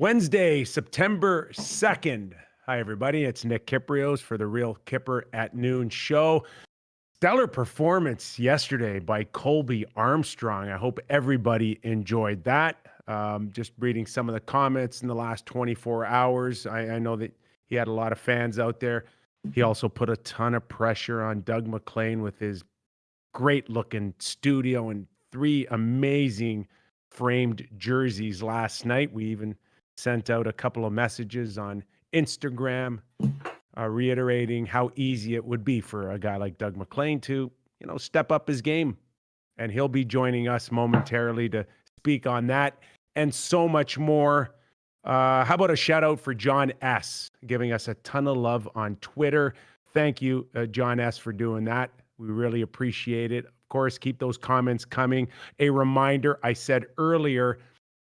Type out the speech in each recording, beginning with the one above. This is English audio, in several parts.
Wednesday, September 2nd. Hi, everybody. It's Nick Kypreos for the Real Kyper at Noon show. Stellar performance yesterday by Colby Armstrong. I hope everybody enjoyed that. Just reading some of the comments in the last 24 hours. I know that he had a lot of fans out there. He also put a ton of pressure on Doug Maclean with his great-looking studio and 3 amazing framed jerseys last night. We even sent out a couple of messages on Instagram reiterating how easy it would be for a guy like Doug Maclean to, step up his game. And he'll be joining us momentarily to speak on that and so much more. How about a shout out for John S., giving us a ton of love on Twitter. Thank you, John S., for doing that. We really appreciate it. Of course, keep those comments coming. A reminder, I said earlier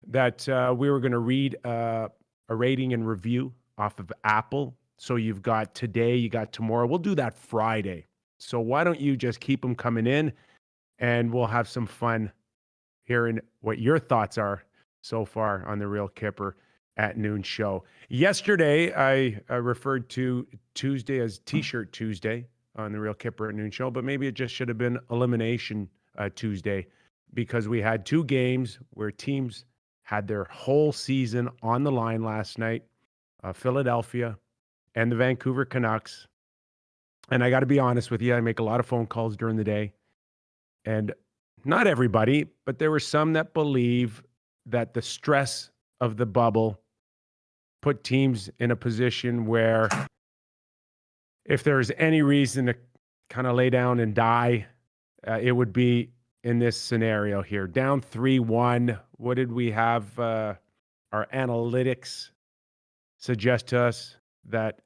that we were going to read a rating and review off of Apple. So you've got today, you got tomorrow. We'll do that Friday. So why don't you just keep them coming in, and we'll have some fun hearing what your thoughts are so far on the Real Kyper at Noon show. Yesterday, I referred to Tuesday as T-shirt Tuesday on the Real Kyper at Noon show, but maybe it just should have been Elimination Tuesday, because we had 2 games where teams had their whole season on the line last night, Philadelphia and the Vancouver Canucks. And I got to be honest with you, I make a lot of phone calls during the day, and not everybody, but there were some that believe that the stress of the bubble put teams in a position where if there's any reason to kind of lay down and die, it would be in this scenario here. Down 3-1. What did we have? Our analytics suggest to us that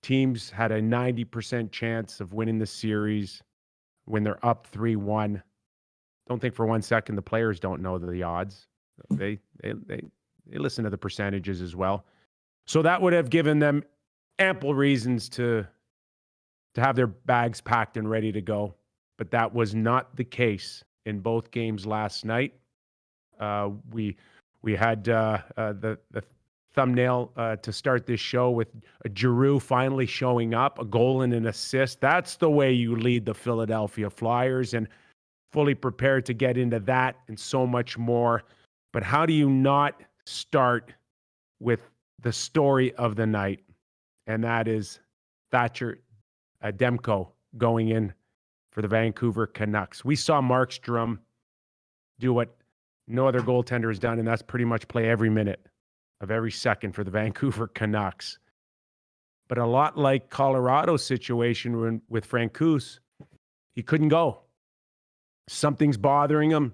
teams had a 90% chance of winning the series when they're up 3-1. Don't think for one second the players don't know the odds. They listen to the percentages as well. So that would have given them ample reasons to have their bags packed and ready to go. But that was not the case in both games last night. We had the thumbnail to start this show with Giroux finally showing up, a goal and an assist. That's the way you lead the Philadelphia Flyers, and fully prepared to get into that and so much more. But how do you not start with the story of the night? And that is Thatcher Demko going in for the Vancouver Canucks. We saw Markstrom do what no other goaltender has done, and that's pretty much play every minute of every second for the Vancouver Canucks. But a lot like Colorado's situation with Francouz, he couldn't go. Something's bothering him.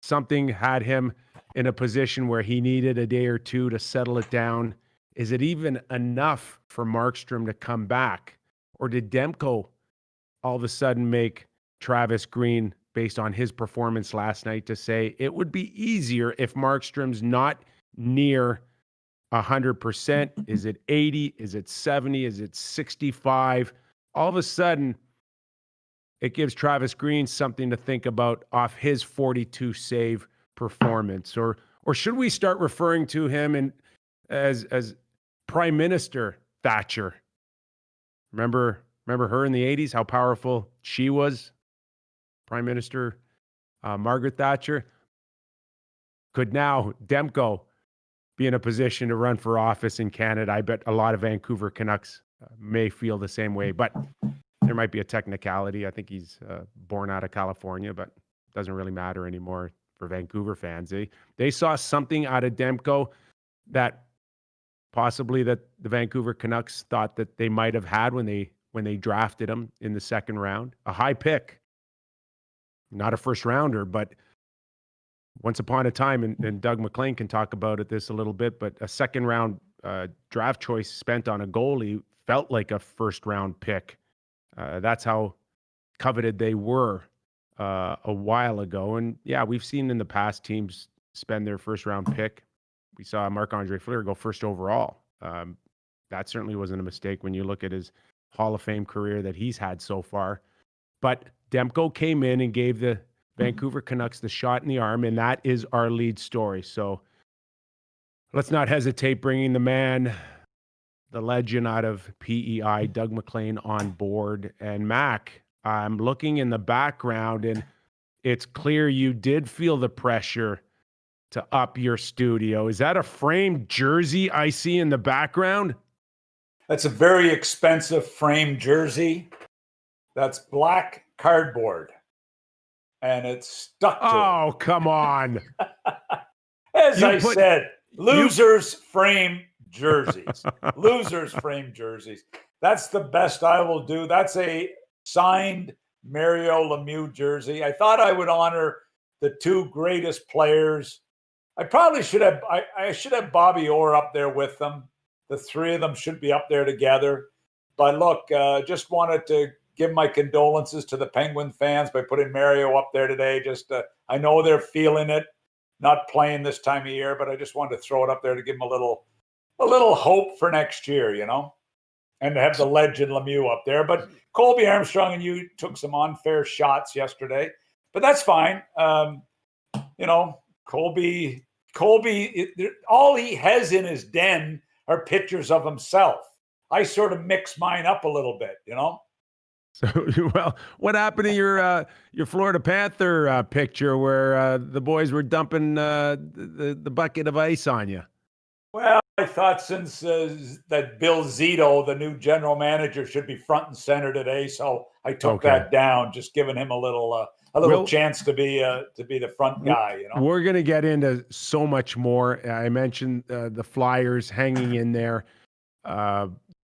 Something had him in a position where he needed a day or two to settle it down. Is it even enough for Markstrom to come back? Or did Demko all of a sudden make Travis Green, based on his performance last night, to say it would be easier if Markstrom's not near 100%? Is it 80? Is it 70? Is it 65? All of a sudden, it gives Travis Green something to think about off his 42 save performance. Or should we start referring to him as Prime Minister Thatcher? Remember her in the 80s, how powerful she was? Prime Minister Margaret Thatcher. Could now Demko be in a position to run for office in Canada? I bet a lot of Vancouver Canucks may feel the same way, but there might be a technicality. I think he's born out of California, but it doesn't really matter anymore for Vancouver fans. They saw something out of Demko that possibly that the Vancouver Canucks thought that they might have had when they drafted him in the second round. A high pick. Not a first rounder, but once upon a time, and Doug Maclean can talk about this a little bit, but a second round draft choice spent on a goalie felt like a first round pick. That's how coveted they were a while ago. And yeah, we've seen in the past teams spend their first round pick. We saw Marc-Andre Fleury go first overall. That certainly wasn't a mistake when you look at his Hall of Fame career that he's had so far. But Demko came in and gave the Vancouver Canucks the shot in the arm, and that is our lead story. So Let's not hesitate bringing the man, the legend out of PEI, Doug Maclean, on board. And Mac, I'm looking in the background, and it's clear you did feel the pressure to up your studio. Is that a framed jersey I see in the background? That's a very expensive framed jersey. That's black cardboard, and it's stuck to it. Oh, come on. As I said, losers frame jerseys. Losers frame jerseys. That's the best I will do. That's a signed Mario Lemieux jersey. I thought I would honor the two greatest players. I probably should have. I should have Bobby Orr up there with them. The three of them should be up there together. But look, just wanted to give my condolences to the Penguin fans by putting Mario up there today. Just I know they're feeling it, not playing this time of year, but I just wanted to throw it up there to give them a little hope for next year, and to have the legend Lemieux up there. But Colby Armstrong and you took some unfair shots yesterday, but that's fine. Colby, all he has in his den are pictures of himself. I sort of mix mine up a little bit, So, well, what happened to your Florida Panther picture where the boys were dumping the bucket of ice on you? Well, I thought since that Bill Zito, the new general manager, should be front and center today, so I took that down, just giving him a little chance to be the front guy. We're going to get into so much more. I mentioned the Flyers hanging in there.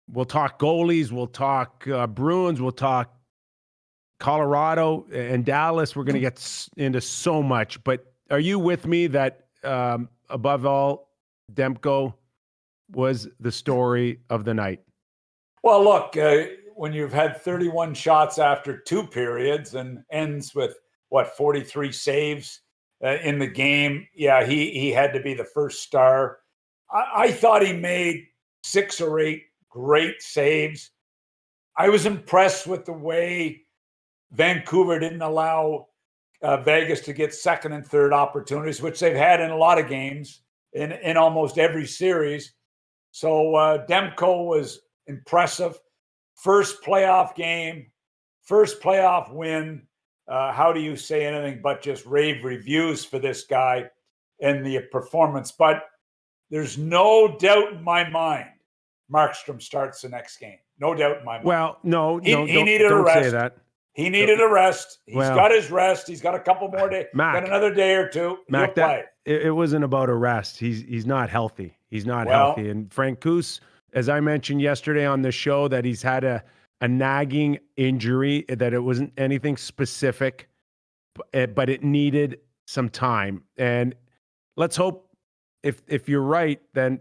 We'll talk goalies. We'll talk Bruins. We'll talk Colorado and Dallas. We're going to get into so much. But are you with me that above all, Demko was the story of the night? Well, look, when you've had 31 shots after two periods and ends with 43 saves in the game, yeah, he had to be the first star. I thought he made 6 or 8 great saves. I was impressed with the way Vancouver didn't allow Vegas to get second and third opportunities, which they've had in a lot of games, in almost every series. So Demko was impressive. First playoff game, first playoff win. How do you say anything but just rave reviews for this guy and the performance? But there's no doubt in my mind Markstrom starts the next game. No doubt in my mind. Well, he needed a rest. Say that. He needed a rest. He's got his rest. He's got a couple more days. Got another day or two. Mac, it wasn't about a rest. He's not healthy. He's not healthy. And Frank Coos, as I mentioned yesterday on the show, that he's had a nagging injury, that it wasn't anything specific, but it needed some time. And let's hope if you're right, then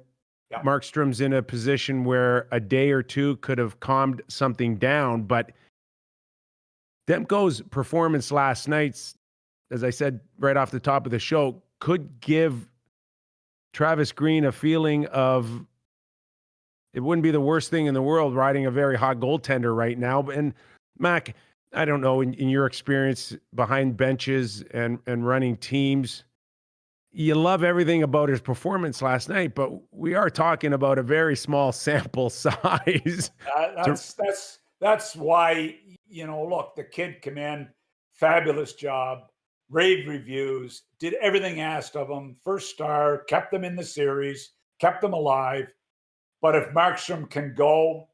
Markstrom's in a position where a day or two could have calmed something down. But Demko's performance last night, as I said right off the top of the show, could give Travis Green a feeling of it wouldn't be the worst thing in the world riding a very hot goaltender right now. And Mac, I don't know, in your experience behind benches and running teams, you love everything about his performance last night, but we are talking about a very small sample size. That's why, look, the kid came in, fabulous job, rave reviews, did everything asked of him, first star, kept them in the series, kept them alive. But if Markstrom can go,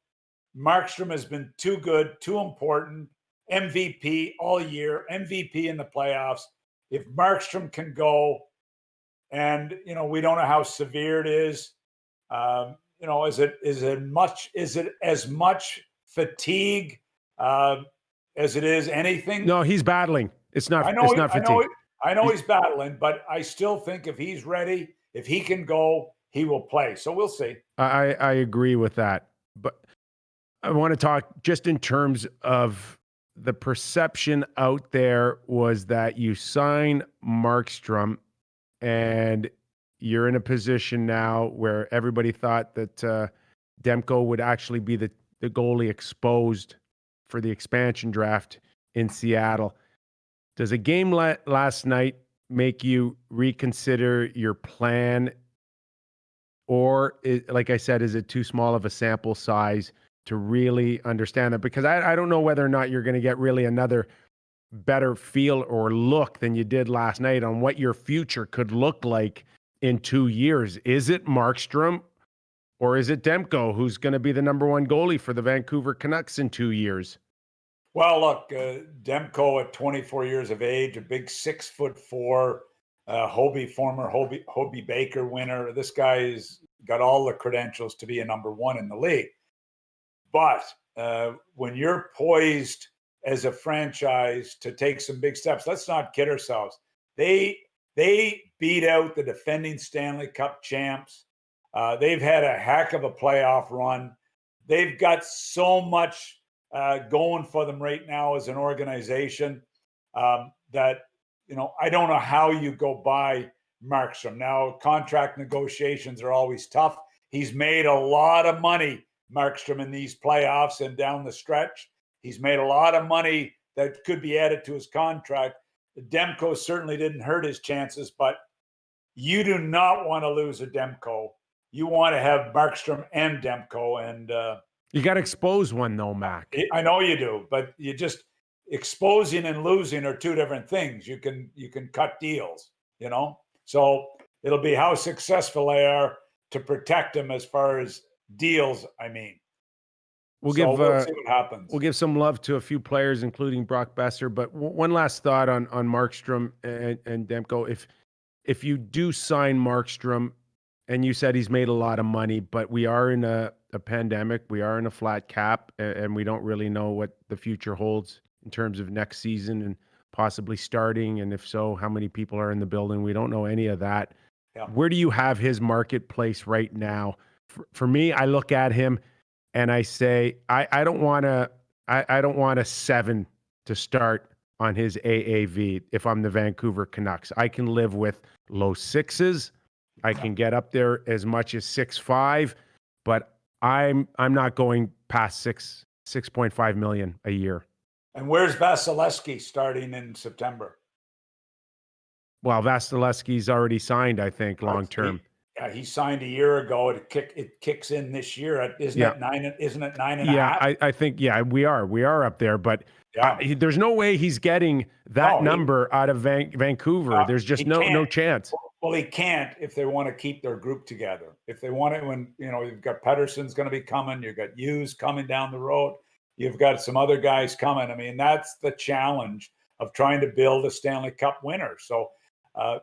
Markstrom has been too good, too important, MVP all year, MVP in the playoffs. If Markstrom can go, and we don't know how severe it is. Is it as much fatigue as it is anything? No, he's battling. It's not fatigue. I know he's battling, but I still think if he's ready, if he can go, he will play. So we'll see. I agree with that. But I want to talk just in terms of the perception out there was that you sign Markstrom and you're in a position now where everybody thought that Demko would actually be the goalie exposed for the expansion draft in Seattle. Does a game last night make you reconsider your plan or like I said, is it too small of a sample size to really understand that? Because I don't know whether or not you're going to get really another better feel or look than you did last night on what your future could look like in 2 years. Is it Markstrom or is it Demko, who's going to be the number one goalie for the Vancouver Canucks in 2 years? Well, look, Demko at 24 years of age, a big 6'4", former Hobie Baker winner. This guy's got all the credentials to be a number one in the league. But when you're poised as a franchise to take some big steps, let's not kid ourselves. They beat out the defending Stanley Cup champs. They've had a heck of a playoff run. They've got so much going for them right now as an organization that, I don't know how you go by Markstrom. Now, contract negotiations are always tough. He's made a lot of money, Markstrom, in these playoffs and down the stretch. He's made a lot of money that could be added to his contract. Demko certainly didn't hurt his chances, but you do not want to lose a Demko. You want to have Markstrom and Demko, and you got to expose one though, Mac. I know you do, but you just exposing and losing are two different things. You can cut deals, So it'll be how successful they are to protect them as far as deals. I mean, we'll see what happens. We'll give some love to a few players, including Brock Boeser. But one last thought on Markstrom and Demko. If you do sign Markstrom, and you said he's made a lot of money, but we are in a pandemic. We are in a flat cap, and we don't really know what the future holds in terms of next season and possibly starting. And if so, how many people are in the building? We don't know any of that. Yeah. Where do you have his marketplace right now? For me, I look at him and I say, I don't want a 7 to start on his AAV if I'm the Vancouver Canucks. I can live with low 6s. I can get up there as much as 6.5, but I'm not going past 6.5 million a year. And where's Vasilevsky starting in September? Well, Vasilevsky's already signed, I think, long term. He signed a year ago. It kicks in this year. Isn't it 9? Isn't it 9.5? I think we are up there, but there's no way he's getting that number out of Vancouver. There's just no chance. Well, he can't if they want to keep their group together. If they want it, when you've got Pettersson's going to be coming, you've got Hughes coming down the road, you've got some other guys coming. I mean, that's the challenge of trying to build a Stanley Cup winner. So the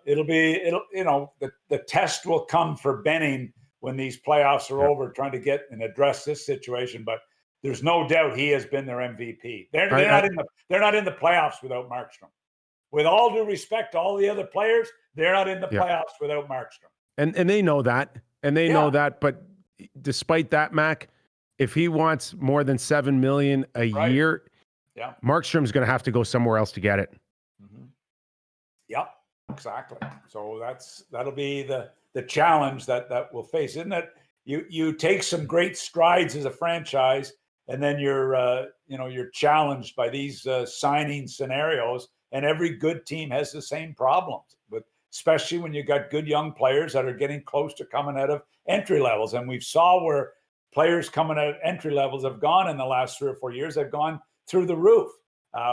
test will come for Benning when these playoffs are over, trying to get and address this situation. But there's no doubt he has been their MVP. They're not in the playoffs without Markstrom. With all due respect to all the other players, they're not in the playoffs without Markstrom. And they know that. And they know that. But despite that, Mac, if he wants more than $7 million a year, Markstrom's going to have to go somewhere else to get it. Mm-hmm. Yep, exactly. So that'll be the challenge that we'll face. Isn't it? You take some great strides as a franchise, and then you're challenged by these signing scenarios. And every good team has the same problems, especially when you got good young players that are getting close to coming out of entry levels. And we saw where players coming out of entry levels have gone in the last 3 or 4 years. They've gone through the roof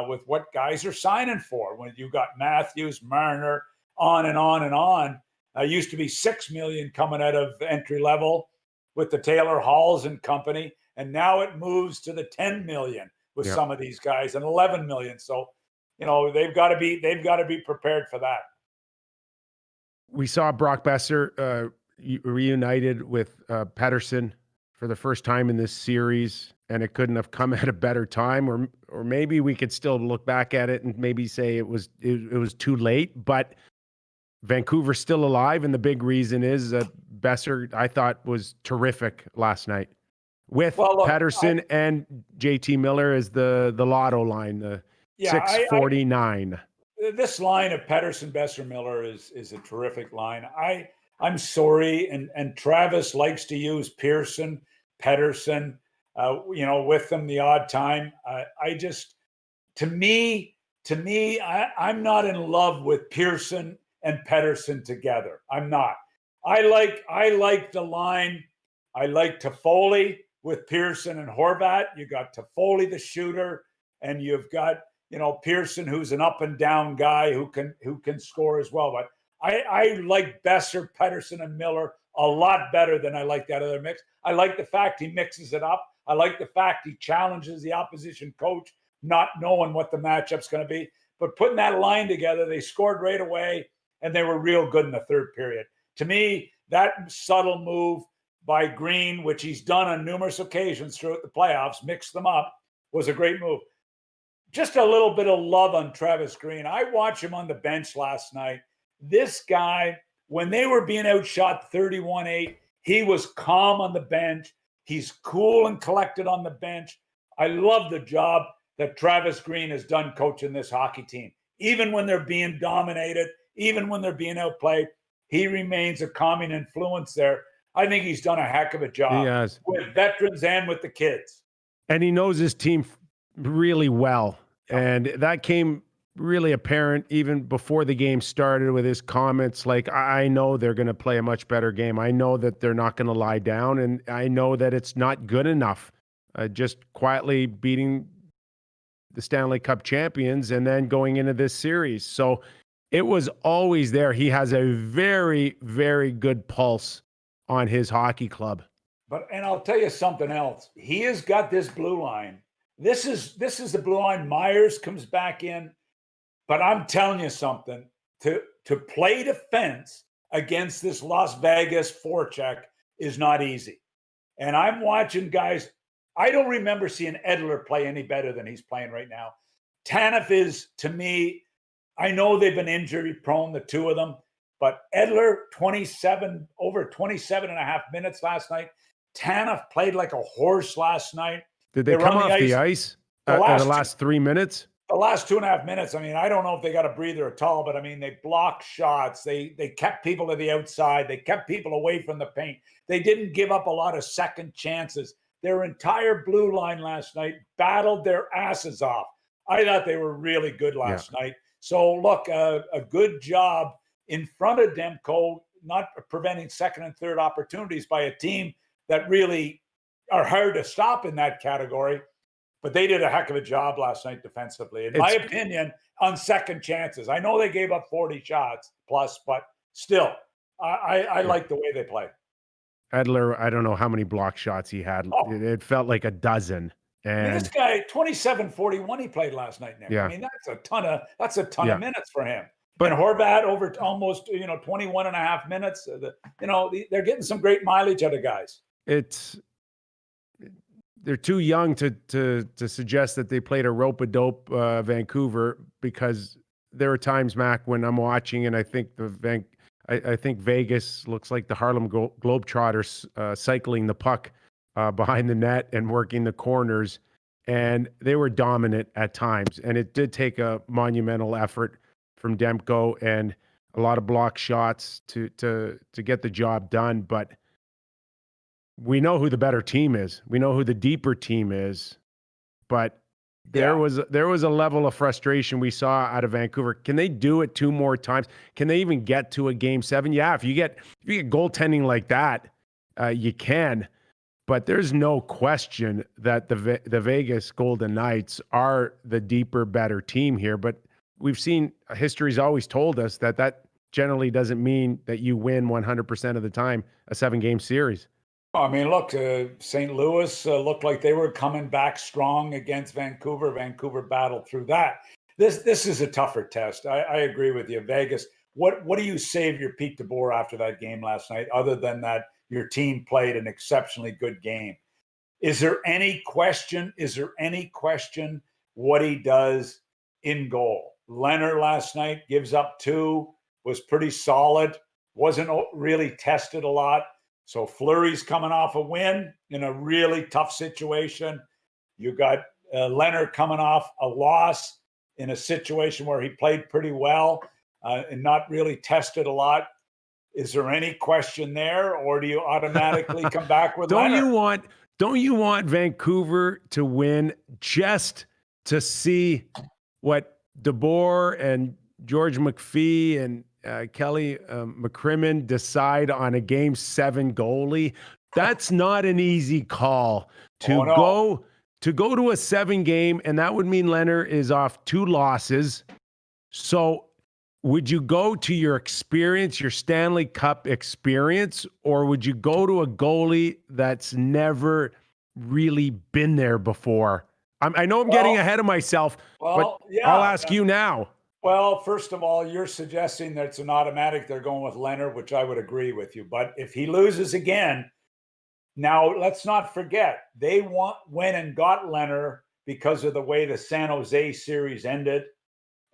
with what guys are signing for. When you got Matthews, Marner, on and on and on. Used to be $6 million coming out of entry level with the Taylor Halls and company, and now it moves to the $10 million with some of these guys, and $11 million. So, they've got to be prepared for that. We saw Brock Boeser reunited with Pettersson for the first time in this series, and it couldn't have come at a better time. Or maybe we could still look back at it and maybe say it was too late. But Vancouver's still alive, and the big reason is that Boeser, I thought, was terrific last night with Pettersson and JT Miller as the lotto line, the 649. This line of Pettersson, Boeser, Miller is a terrific line. I'm sorry, and Travis likes to use Pearson, Pettersson, with them the odd time. I'm not in love with Pearson and Pettersson together. I'm not. I like the line. I like Toffoli with Pearson and Horvat. You got Toffoli, the shooter, and you've got, Pearson, who's an up and down guy who can score as well. But I like Boeser, Pettersson, and Miller a lot better than I like that other mix. I like the fact he mixes it up. I like the fact he challenges the opposition coach, not knowing what the matchup's going to be. But putting that line together, they scored right away, and they were real good in the third period. To me, that subtle move by Green, which he's done on numerous occasions throughout the playoffs, mixed them up, was a great move. Just a little bit of love on Travis Green. I watched him on the bench last night. This guy, when they were being outshot 31-8, he was calm on the bench. He's cool and collected on the bench. I love the job that Travis Green has done coaching this hockey team. Even when they're being dominated, even when they're being outplayed, he remains a calming influence there. I think he's done a heck of a job. He has. With veterans and with the kids. And he knows his team really well. And that came really apparent even before the game started with his comments like, I know they're going to play a much better game. I know that they're not going to lie down, and I know that it's not good enough. Just quietly beating the Stanley Cup champions and then going into this series. So it was always there. He has a very, very good pulse on his hockey club. And I'll tell you something else. He has got this blue line. This is the blue line. Myers comes back in. But I'm telling you something, to play defense against this Las Vegas forecheck is not easy. And I'm watching guys. I don't remember seeing Edler play any better than he's playing right now. Tanev is, to me, I know they've been injury prone, the two of them, but Edler, over 27 and a half minutes last night. Tanev played like a horse last night. Did they come off the ice in the last 3 minutes? The last 2.5 minutes, I don't know if they got a breather at all, but they blocked shots. They kept people to the outside. They kept people away from the paint. They didn't give up a lot of second chances. Their entire blue line last night battled their asses off. I thought they were really good last night. So, look, a good job in front of Demko, not preventing second and third opportunities by a team that really are hard to stop in that category. But they did a heck of a job last night defensively, in my opinion, on second chances. I know they gave up 40 shots plus, but still, I like the way they play. Edler, I don't know how many block shots he had. It felt like a dozen. And this guy, 27-41, he played last night, Nick. Yeah. That's a ton of minutes for him. But Horvat over almost 21 and a half minutes. They're getting some great mileage out of guys. They're too young to suggest that they played a rope-a-dope Vancouver, because there are times, Mac, when I'm watching and I think I think Vegas looks like the Harlem Globetrotters cycling the puck behind the net and working the corners, and they were dominant at times. And it did take a monumental effort from Demko and a lot of block shots to get the job done, but we know who the better team is. We know who the deeper team is, but there was a level of frustration we saw out of Vancouver. Can they do it 2 more times? Can they even get to a game 7? Yeah, if you get goaltending like that, you can. But there's no question that the Vegas Golden Knights are the deeper, better team here. But we've seen, history's always told us that generally doesn't mean that you win 100% of the time a 7-game series. Look, St. Louis looked like they were coming back strong against Vancouver. Vancouver battled through that. This is a tougher test. I agree with you. Vegas, what do you say of your Pete DeBoer after that game last night, other than that your team played an exceptionally good game? Is there any question what he does in goal? Leonard last night gives up 2, was pretty solid, wasn't really tested a lot. So Fleury's coming off a win in a really tough situation. You got Leonard coming off a loss in a situation where he played pretty well and not really tested a lot. Is there any question there, or do you automatically come back with Leonard? Don't you want Vancouver to win just to see what DeBoer and George McPhee and Kelly McCrimmon decide on a Game 7 goalie. That's not an easy call to go to a 7-game, and that would mean Leonard is off 2 losses. So would you go to your experience, your Stanley Cup experience, or would you go to a goalie that's never really been there before? I know I'm getting ahead of myself, but I'll ask you now. Well, first of all, you're suggesting that it's an automatic they're going with Leonard, which I would agree with you. But if he loses again, now let's not forget, they went and got Leonard because of the way the San Jose series ended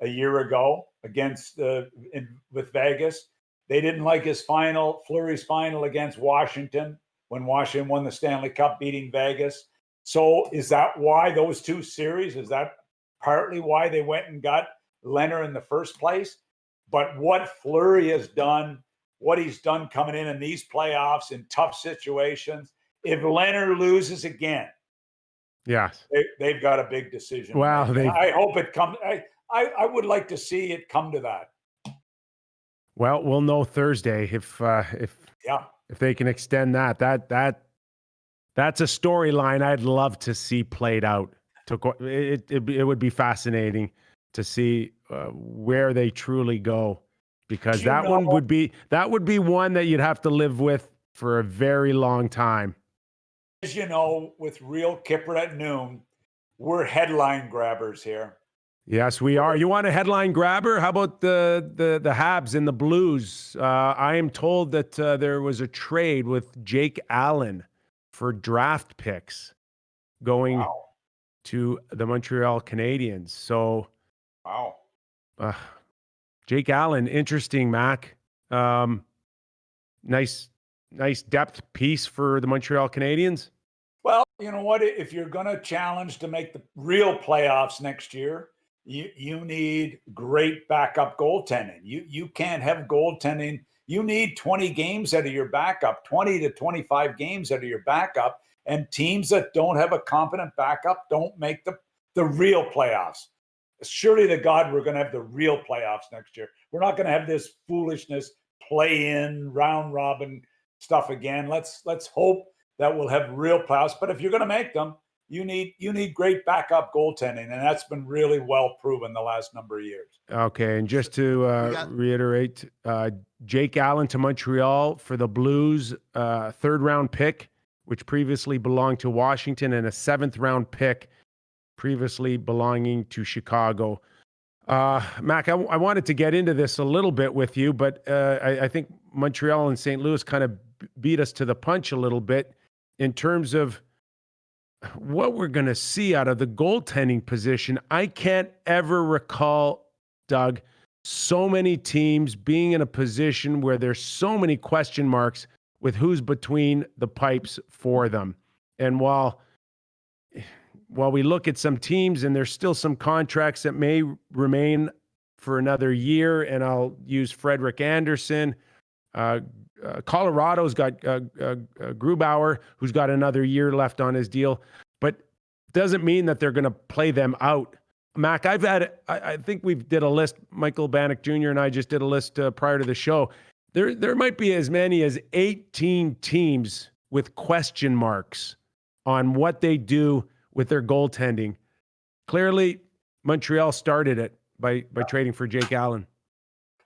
a year ago against with Vegas. They didn't like his Fleury's final against Washington when Washington won the Stanley Cup, beating Vegas. So is that why those 2 series? Is that partly why they went and got Leonard in the first place? But what Fleury has done, what he's done coming in these playoffs in tough situations, if Leonard loses again, yes, they've got a big decision. Wow, I hope it comes. I would like to see it come to that. Well, we'll know Thursday if they can extend that. That's a storyline I'd love to see played out. It would be fascinating to see where they truly go, because that would be one that you'd have to live with for a very long time. As you know, with Real Kyper at noon, we're headline grabbers here. Yes, we are. You want a headline grabber? How about the Habs and the Blues? I am told that there was a trade with Jake Allen for draft picks going to the Montreal Canadiens. So, Jake Allen, interesting, Mac. Nice depth piece for the Montreal Canadiens. Well, you know what? If you're going to challenge to make the real playoffs next year, you need great backup goaltending. You can't have goaltending. You need 20 games out of your backup, 20 to 25 games out of your backup. And teams that don't have a competent backup don't make the real playoffs. Surely to God, we're going to have the real playoffs next year. We're not going to have this foolishness play-in, round-robin stuff again. Let's hope that we'll have real playoffs. But if you're going to make them, you need great backup goaltending, and that's been really well proven the last number of years. Okay, and just to reiterate, Jake Allen to Montreal for the Blues, 3rd-round pick, which previously belonged to Washington, and a 7th-round pick previously belonging to Chicago. Mac, I wanted to get into this a little bit with you, but I think Montreal and St. Louis kind of beat us to the punch a little bit in terms of what we're going to see out of the goaltending position. I can't ever recall, Doug, so many teams being in a position where there's so many question marks with who's between the pipes for them. And while we look at some teams and there's still some contracts that may remain for another year, and I'll use Frederik Andersen, Colorado's got Grubauer, who's got another year left on his deal, but doesn't mean that they're going to play them out. Mac, I think we did a list, Michael Bannock Jr. and I just did a list prior to the show. There might be as many as 18 teams with question marks on what they do with their goaltending. Clearly, Montreal started it by trading for Jake Allen.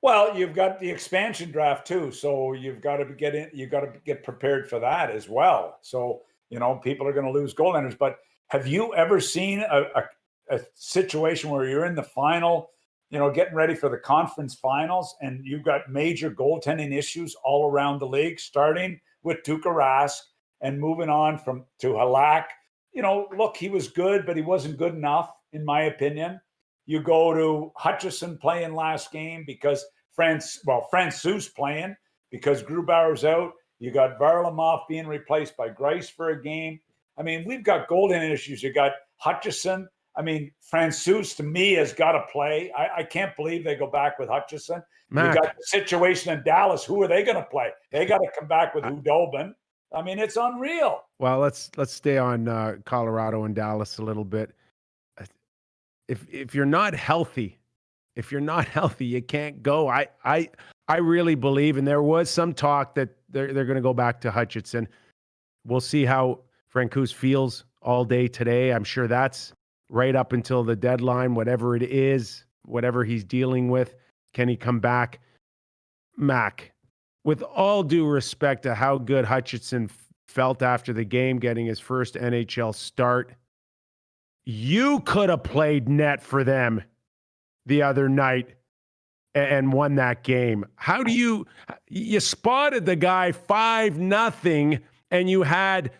Well, you've got the expansion draft too, so you've got to get in. You've got to get prepared for that as well. So people are going to lose goaltenders. But have you ever seen a situation where you're in the final, getting ready for the conference finals, and you've got major goaltending issues all around the league, starting with Tuukka Rask and moving on to Halak? Look, he was good, but he wasn't good enough, in my opinion. You go to Hutchison playing last game because Francouz playing because Grubauer's out. You got Varlamov being replaced by Greiss for a game. I mean, we've got goaltending issues. You got Hutchison. I mean, Francouz, to me, has got to play. I can't believe they go back with Hutchison. Mac. You got the situation in Dallas. Who are they going to play? They got to come back with Hudobin. I mean, it's unreal. Well, let's stay on Colorado and Dallas a little bit. If you're not healthy, you can't go. I really believe, and there was some talk that they're going to go back to Hutchinson. We'll see how Francouz feels all day today. I'm sure that's right up until the deadline, whatever it is, whatever he's dealing with. Can he come back? Mac, with all due respect to how good Hutchinson felt after the game, getting his first NHL start, you could have played net for them the other night and won that game. How do you spotted the guy 5-0 and you had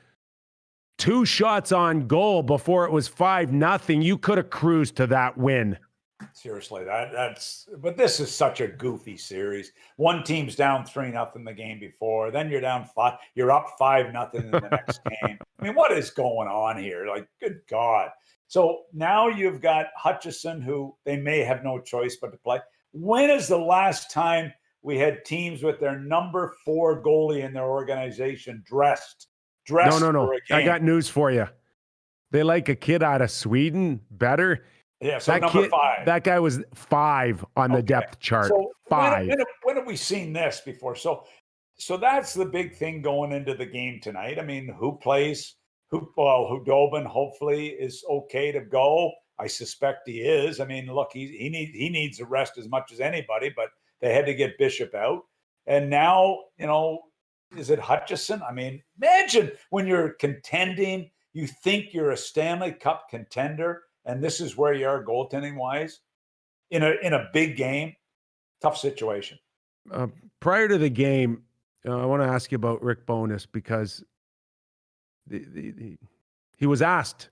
2 shots on goal before it was 5-0. You could have cruised to that win. Seriously, but this is such a goofy series. One team's down 3-0 the game before, then you're down 5, you're up 5-0 in the next game. I mean, what is going on here? Like, good God. So now you've got Hutchinson, who they may have no choice but to play. When is the last time we had teams with their number 4 goalie in their organization dressed? No. For a game? I got news for you. They like a kid out of Sweden better. Yeah, so number 5. That guy was 5 on the depth chart. So 5. When have we seen this before? So that's the big thing going into the game tonight. I mean, who plays? Hudobin hopefully is okay to go. I suspect he is. I mean, look, he needs a rest as much as anybody, but they had to get Bishop out. And now, is it Hutchinson? I mean, imagine when you're contending, you think you're a Stanley Cup contender, and this is where you are goaltending wise in a big game. Tough situation. Prior to the game, I want to ask you about Rick Bowness, because he was asked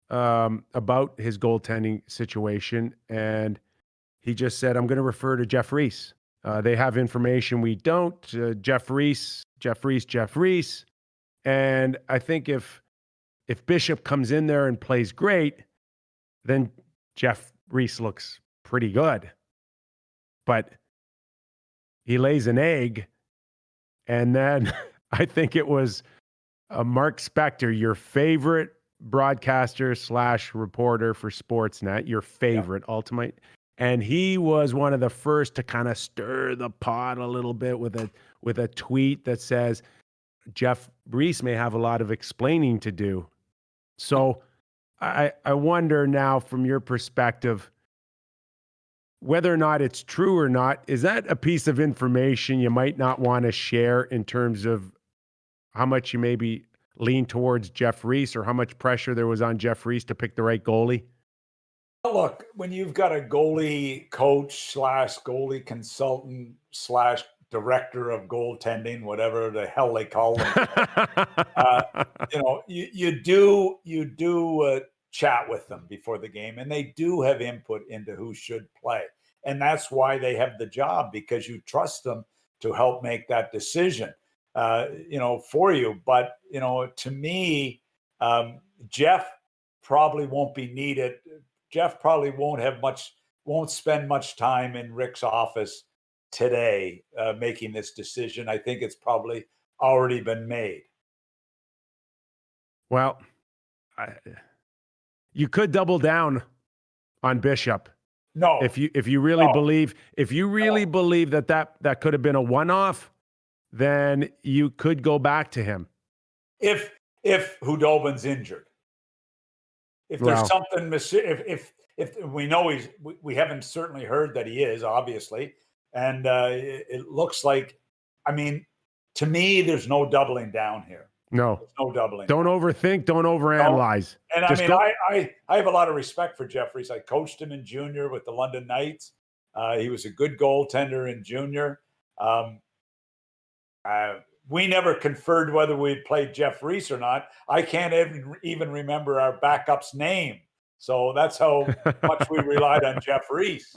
about his goaltending situation, and he just said, "I'm going to refer to Jeff Reese. They have information we don't. Jeff Reese. And I think if Bishop comes in there and plays great, then Jeff Reese looks pretty good. But he lays an egg, and then I think it was Mark Spector, your favorite broadcaster / reporter for Sportsnet, your favorite, ultimate. And he was one of the first to kind of stir the pot a little bit with a tweet that says Jeff Reese may have a lot of explaining to do. So I wonder now, from your perspective, whether or not it's true or not. Is that a piece of information you might not want to share in terms of how much you maybe lean towards Jeff Reese, or how much pressure there was on Jeff Reese to pick the right goalie? Look, when you've got a goalie coach / goalie consultant / director of goaltending, whatever the hell they call them, you do chat with them before the game, and they do have input into who should play. And that's why they have the job, because you trust them to help make that decision, for you. But, to me, Jeff probably won't be needed. Jeff probably won't spend much time in Rick's office today making this decision. I think it's probably already been made. Well, you could double down on Bishop. No, if you really believe that could have been a one-off, then you could go back to him. If Hudobin's injured, if there's something, if we know we haven't certainly heard that he is, obviously, and it looks like, I mean, to me, there's no doubling down here. No, there's no doubling. Don't overthink. Don't overanalyze. And just I have a lot of respect for Jeff Reese. I coached him in junior with the London Knights. He was a good goaltender in junior. We never conferred whether we played Jeff Reese or not. I can't even remember our backup's name. So that's how much we relied on Jeff Reese.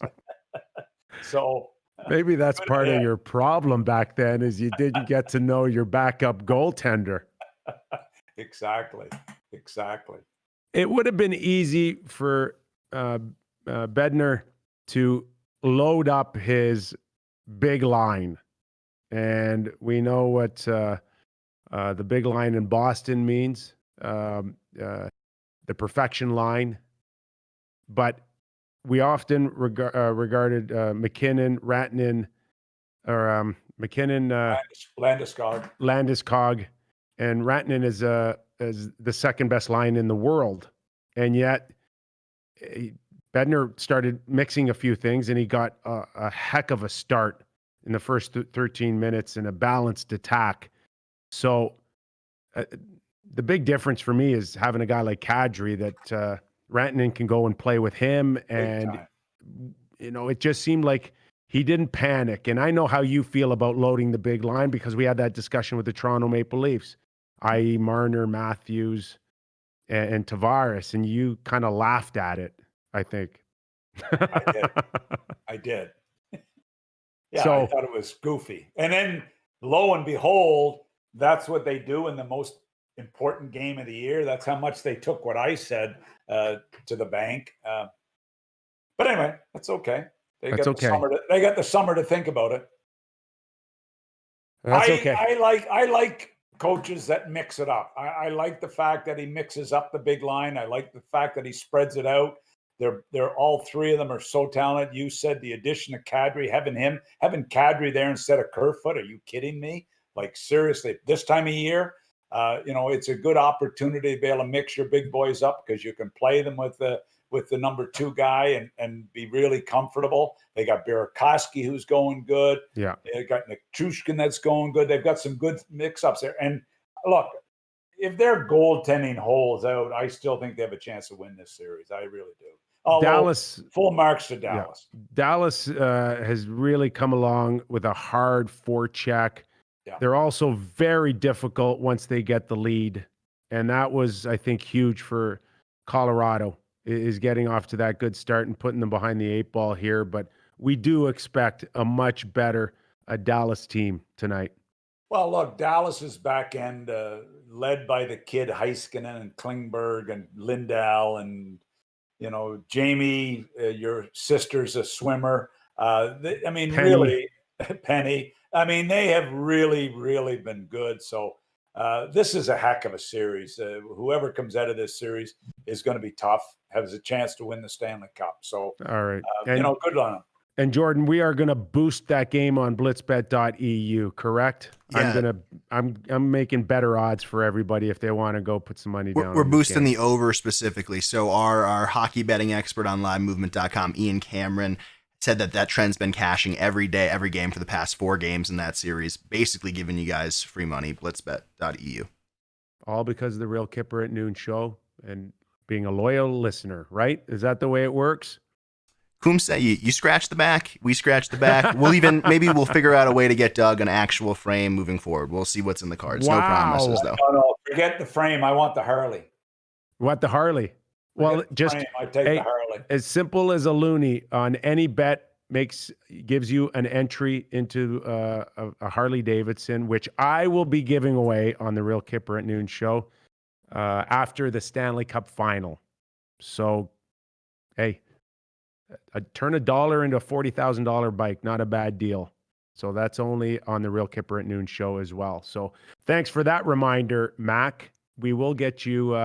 So maybe that's part of your problem back then, is you didn't get to know your backup goaltender. Exactly. It would have been easy for Bednar to load up his big line. And we know what the big line in Boston means, the perfection line. But we often regarded McKinnon, Rantanen, or McKinnon, Landeskog. Landeskog, and Rantanen is the second best line in the world, and yet Bednar started mixing a few things, and he got a heck of a start in the first 13 minutes and a balanced attack. So the big difference for me is having a guy like Kadri that Rantanen can go and play with him, and it just seemed like he didn't panic. And I know how you feel about loading the big line because we had that discussion with the Toronto Maple Leafs, i.e. Marner, Matthews, and Tavares, and you kind of laughed at it, I think. I did. Yeah, so, I thought it was goofy. And then, lo and behold, that's what they do in the most important game of the year. That's how much they took what I said to the bank. But anyway, that's okay. They got the summer to think about it. That's okay. I like coaches that mix it up. I like the fact that he mixes up the big line. I like the fact that he spreads it out. They're all three of them are so talented. You said the addition of Kadri, having Kadri there instead of Kerfoot. Are you kidding me? Like, seriously, this time of year, it's a good opportunity to be able to mix your big boys up because you can play them with the number two guy and be really comfortable. They got Burakovsky who's going good. Yeah. They got Nick Chushkin that's going good. They've got some good mix-ups there. And look, if their goaltending holds out, I still think they have a chance to win this series. I really do. Although, Dallas, full marks to Dallas. Yeah. Dallas has really come along with a hard forecheck. Yeah. They're also very difficult once they get the lead. And that was, I think, huge for Colorado, is getting off to that good start and putting them behind the 8 ball here. But we do expect a much better Dallas team tonight. Well, look, Dallas's back end, led by the kid Heiskanen and Klingberg and Lindell and, Jamie, your sister's a swimmer. Penny. Really, Penny. They have really, really been good. So this is a heck of a series. Whoever comes out of this series is going to be tough, has a chance to win the Stanley Cup. So, all right. Good on them. And Jordan, we are going to boost that game on blitzbet.eu, correct? Yeah. I'm making better odds for everybody if they want to go put some money down. We're boosting the over specifically. So our hockey betting expert on livemovement.com, Ian Cameron, said that trend's been cashing every day, every game for the past 4 games in that series, basically giving you guys free money, blitzbet.eu. All because of the Real Kyper at Noon show and being a loyal listener, right? Is that the way it works? Kumse, you scratch the back, we scratch the back. Maybe we'll figure out a way to get Doug an actual frame moving forward. We'll see what's in the cards. Wow. No promises, though. No, forget the frame. I want the Harley. What, the Harley? Well, just I take the Harley. As simple as a loony on any bet gives you an entry into a Harley Davidson, which I will be giving away on the Real Kyper at Noon show after the Stanley Cup final. So, hey, turn $1 into a $40,000 bike, not a bad deal. So that's only on the Real Kyper at Noon show as well. So thanks for that reminder, Mac. We will get you.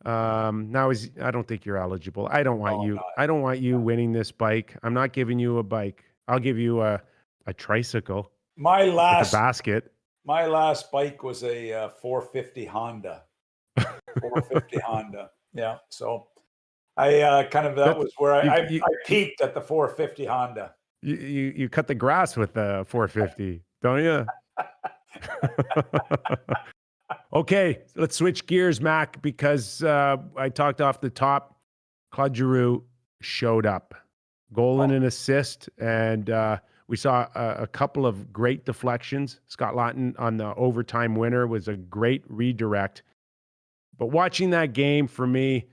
Now I don't think you're eligible. I don't want you winning this bike. I'm not giving you a bike. I'll give you a tricycle. My last basket. My last bike was a 450 Honda. 450 Honda. Yeah. So I was where I peaked at the 450 Honda. You cut the grass with the 450, don't you? Okay, let's switch gears, Mac, because I talked off the top. Claude Giroux showed up, goal and an assist, and we saw a couple of great deflections. Scott Laughton on the overtime winner was a great redirect. But watching that game, for me,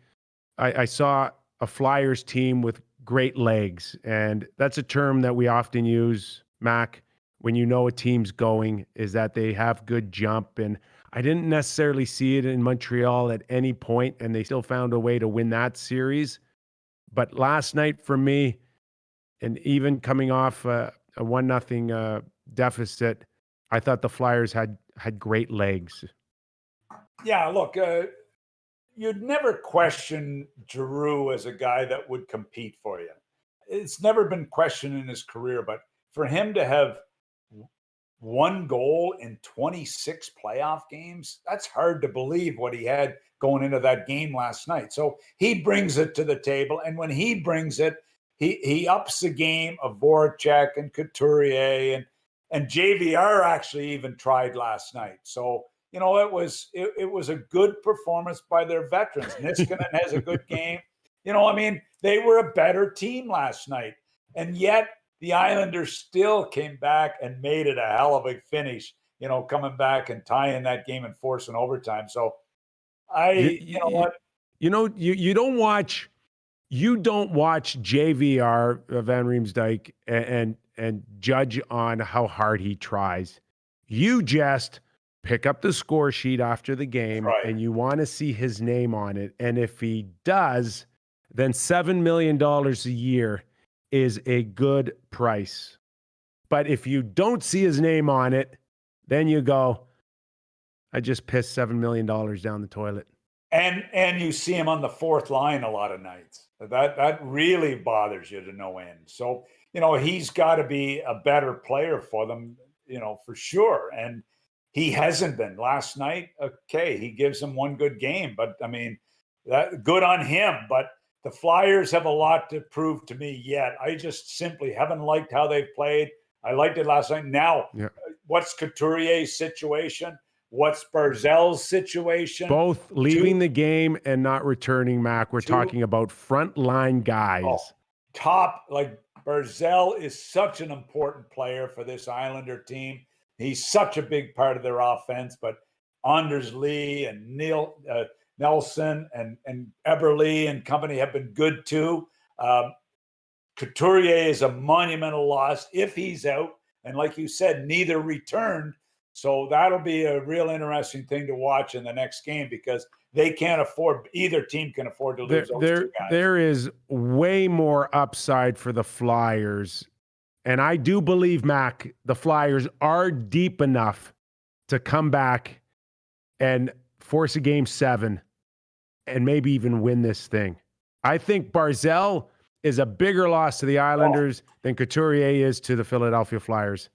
I saw a Flyers team with great legs, and that's a term that we often use, Mac, when you know a team's going, is that they have good jump. And I didn't necessarily see it in Montreal at any point, and they still found a way to win that series. But last night for me, and even coming off a 1-0 deficit, I thought the Flyers had great legs. Yeah, look, you'd never question Giroux as a guy that would compete for you. It's never been questioned in his career, but for him to have 1 goal in 26 playoff games. That's hard to believe what he had going into that game last night. So he brings it to the table. And when he brings it, he ups the game of Voracek and Couturier and JVR actually even tried last night. So, you know, it was a good performance by their veterans. Niskanen has a good game. You know, I mean, they were a better team last night. And yet the Islanders still came back and made it a hell of a finish, you know, coming back and tying that game and forcing overtime. So you know what? You know, you don't watch JVR, Van Riemsdyk, and judge on how hard he tries. You just pick up the score sheet after the game, right, and you want to see his name on it. And if he does, then $7 million a year is a good price. But if you don't see his name on it, then you go, I just pissed $7 million down the toilet. And you see him on the fourth line a lot of nights. That really bothers you to no end. So, you know, he's got to be a better player for them, you know, for sure. And he hasn't been. Last night, okay, he gives them one good game, but I mean, that good on him. But the Flyers have a lot to prove to me yet. I just simply haven't liked how they've played. I liked it last night. Now, what's Couturier's situation? What's Barzal's situation? Both leaving the game and not returning, Mac. We're talking about frontline guys. Oh, top, like Barzal is such an important player for this Islander team. He's such a big part of their offense, but Anders Lee and Nelson and Eberle and company have been good too. Couturier is a monumental loss if he's out. And like you said, neither returned. So that'll be a real interesting thing to watch in the next game because they can't afford, either team can afford to lose those two guys. There is way more upside for the Flyers. And I do believe, Mac, the Flyers are deep enough to come back and force a game 7 and maybe even win this thing. I think Barzal is a bigger loss to the Islanders than Couturier is to the Philadelphia Flyers.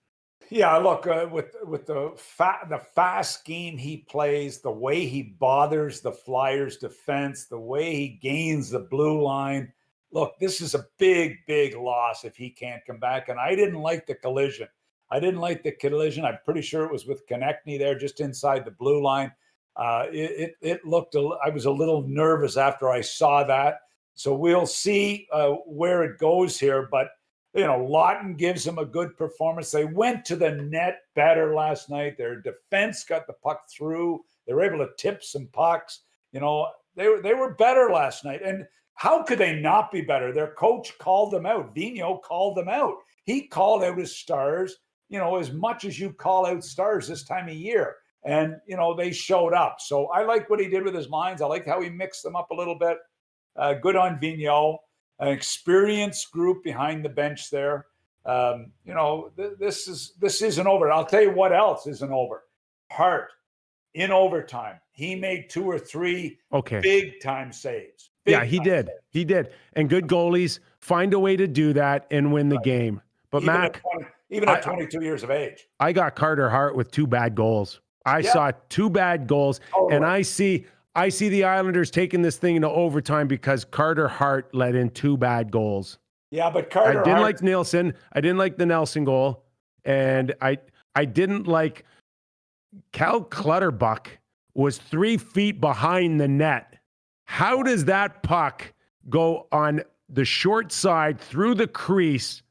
Yeah, look, with the fast game he plays, the way he bothers the Flyers defense, the way he gains the blue line. Look, this is a big, big loss if he can't come back. And I didn't like the collision. I'm pretty sure it was with Konechny there just inside the blue line. It looked, I was a little nervous after I saw that. So we'll see where it goes here. But, you know, Lawton gives them a good performance. They went to the net better last night. Their defense got the puck through. They were able to tip some pucks. You know, they were better last night. And how could they not be better? Their coach called them out. Vigneault called them out. He called out his stars, you know, as much as you call out stars this time of year. And, you know, they showed up. So I like what he did with his lines. I like how he mixed them up a little bit. Good on Vigneault, an experienced group behind the bench there. You know, this isn't over. I'll tell you what else isn't over. Hart in overtime. He made 2 or 3 big time saves. He did. He did. And good goalies find a way to do that and win the game. But even Mac, at 22 years of age, I got Carter Hart with 2 bad goals. I saw 2 bad goals, and I see the Islanders taking this thing into overtime because Carter Hart let in 2 bad goals. Yeah, but Carter I didn't like Nielsen. I didn't like the Nelson goal, and I didn't like Cal Clutterbuck was 3 feet behind the net. How does that puck go on the short side through the crease